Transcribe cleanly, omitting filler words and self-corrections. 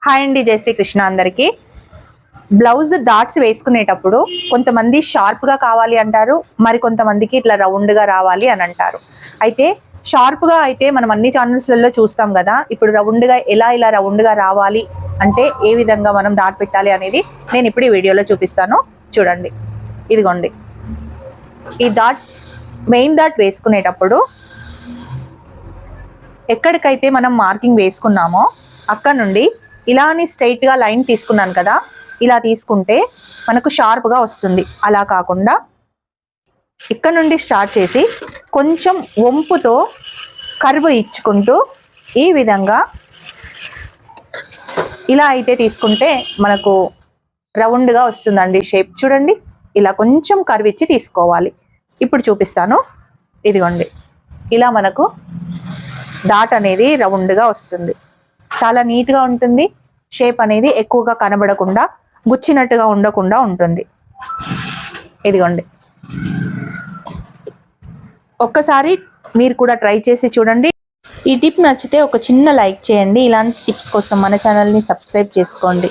Hi అండి, జై శ్రీ కృష్ణ అందరికీ. బ్లౌజ్ డాట్స్ వేసుకునేటప్పుడు కొంతమంది షార్ప్గా కావాలి అంటారు, మరి కొంతమందికి ఇట్లా రౌండ్గా రావాలి అని అంటారు. అయితే షార్ప్గా అయితే మనం అన్ని ఛానల్స్లలో చూస్తాం కదా. ఇప్పుడు రౌండ్గా ఇలా రౌండ్గా రావాలి అంటే ఏ విధంగా మనం డాట్ పెట్టాలి అనేది నేను ఇప్పుడు ఈ వీడియోలో చూపిస్తాను. చూడండి, ఇదిగోండి. ఈ డాట్ మెయిన్ డాట్ వేసుకునేటప్పుడు ఎక్కడికైతే మనం మార్కింగ్ వేసుకున్నామో అక్కడ నుండి ఇలా అని స్ట్రైట్గా లైన్ తీసుకున్నాను కదా, ఇలా తీసుకుంటే మనకు షార్ప్గా వస్తుంది. అలా కాకుండా ఇక్కడ నుండి స్టార్ట్ చేసి కొంచెం వంపుతో కర్వ్ ఇచ్చుకుంటూ ఈ విధంగా ఇలా అయితే తీసుకుంటే మనకు రౌండ్గా వస్తుందండి షేప్. చూడండి, ఇలా కొంచెం కర్వ్ ఇచ్చి తీసుకోవాలి. ఇప్పుడు చూపిస్తాను. ఇదిగోండి, ఇలా మనకు డాట్ అనేది రౌండ్గా వస్తుంది. చాలా నీట్గా ఉంటుంది. షేప్ అనేది ఎక్కువగా కనబడకుండా, గుచ్చినట్టుగా ఉండకుండా ఉంటుంది. ఇదిగోండి, ఒక్కసారి మీరు కూడా ట్రై చేసి చూడండి. ఈ టిప్ నచ్చితే ఒక చిన్న లైక్ చేయండి. ఇలాంటి టిప్స్ కోసం మన ఛానల్ని సబ్స్క్రైబ్ చేసుకోండి.